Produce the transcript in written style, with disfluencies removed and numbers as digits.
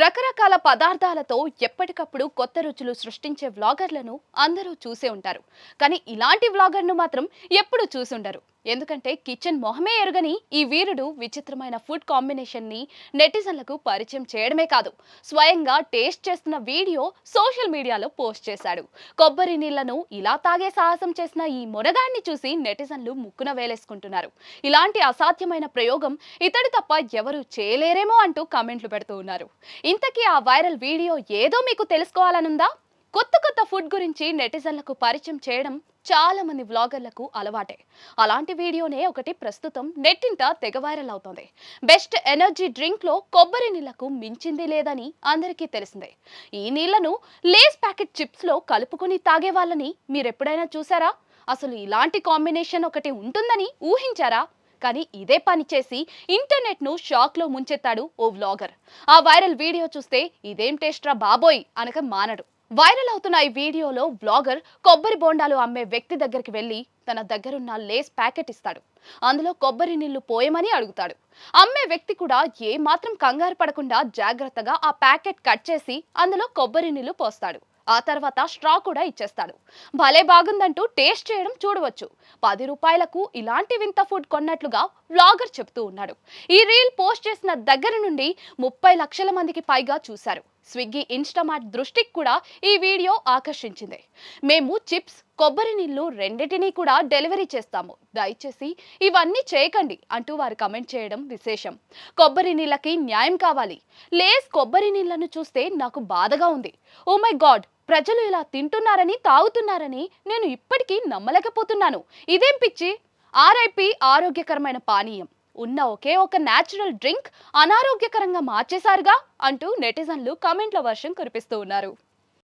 రకరకాల పదార్థాలతో ఎప్పటికప్పుడు కొత్త రుచులు సృష్టించే వ్లాగర్లను అందరూ చూసే ఉంటారు. కానీ ఇలాంటి వ్లాగర్ను మాత్రం ఎప్పుడు చూసుండరు. ఎందుకంటే కిచెన్ మొహమే ఎరుగని ఈ వీరుడు విచిత్రమైన ఫుడ్ కాంబినేషన్ ని నెటిజన్లకు పరిచయం చేయడమే కాదు, స్వయంగా టేస్ట్ చేస్తున్న వీడియో సోషల్ మీడియాలో పోస్ట్ చేశాడు. కొబ్బరి నీళ్లను ఇలా తాగే సాహసం చేసిన ఈ మొనగాన్ని చూసి నెటిజన్లు ముక్కున వేలేసుకుంటున్నారు. ఇలాంటి అసాధ్యమైన ప్రయోగం ఇతడు తప్ప ఎవరు చేయలేరేమో అంటూ కామెంట్లు పెడుతూ ఉన్నారు. ఇంతకీ ఆ వైరల్ వీడియో ఏదో మీకు తెలుసుకోవాలనుందా? కొత్త కొత్త ఫుడ్ గురించి నెటిజన్లకు పరిచయం చేయడం చాలా మంది వ్లాగర్లకు అలవాటే. అలాంటి వీడియోనే ఒకటి ప్రస్తుతం నెట్టింట తెగ వైరల్ అవుతోంది. బెస్ట్ ఎనర్జీ డ్రింక్ లో కొబ్బరి నీళ్లకు మించింది లేదని అందరికీ తెలిసిందే. ఈ నీళ్లను లేస్ ప్యాకెట్ చిప్స్ లో కలుపుకుని తాగే వాళ్ళని మీరెప్పుడైనా చూసారా? అసలు ఇలాంటి కాంబినేషన్ ఒకటి ఉంటుందని ఊహించారా? కానీ ఇదే పని చేసి ఇంటర్నెట్ ను షాక్ లో ముంచెత్తాడు ఓ వ్లాగర్. ఆ వైరల్ వీడియో చూస్తే ఇదేం టేస్ట్ రా బాబోయ్ అనక మానడు. వైరల్ అవుతున్న ఈ వీడియోలో వ్లాగర్ కొబ్బరి బోండాలు అమ్మే వ్యక్తి దగ్గరికి వెళ్లి తన దగ్గరున్న లేస్ ప్యాకెట్ ఇస్తాడు. అందులో కొబ్బరి నీళ్లు పోయమని అడుగుతాడు. అమ్మే వ్యక్తి కూడా ఏ మాత్రం కంగారు పడకుండా జాగ్రత్తగా ఆ ప్యాకెట్ కట్ చేసి అందులో కొబ్బరి నీళ్లు పోస్తాడు. ఆ తర్వాత స్ట్రా కూడా ఇచ్చేస్తాడు. భలే బాగుందంటూ టేస్ట్ చేయడం చూడవచ్చు. 10 రూపాయలకు ఇలాంటి వింత ఫుడ్ కొన్నట్లుగా వ్లాగర్ చెప్తూ ఉన్నాడు. ఈ రీల్ పోస్ట్ చేసిన దగ్గర నుండి 30 లక్షల మందికి పైగా చూశారు. స్విగ్గీ, ఇన్స్టామార్ట్ దృష్టికి కూడా ఈ వీడియో ఆకర్షించింది. మేము చిప్స్, కొబ్బరి నీళ్లు రెండింటినీ కూడా డెలివరీ చేస్తాము, దయచేసి ఇవన్నీ చేయకండి అంటూ వారు కమెంట్ చేయడం విశేషం. కొబ్బరి నీళ్ళకి న్యాయం కావాలి. లేస్ కొబ్బరి నీళ్లను చూస్తే నాకు బాధగా ఉంది. ఓ మై గాడ్, ప్రజలు ఇలా తింటున్నారని, తాగుతున్నారని నేను ఇప్పటికీ నమ్మలేకపోతున్నాను. ఇదేం పిచ్చి? ఆర్ఐపి ఆరోగ్యకరమైన పానీయం. ఉన్న ఒకే ఒక న్యాచురల్ డ్రింక్ అనారోగ్యకరంగా మార్చేశారుగా అంటూ నెటిజన్లు కామెంట్ల వర్షం కురిపిస్తూ ఉన్నారు.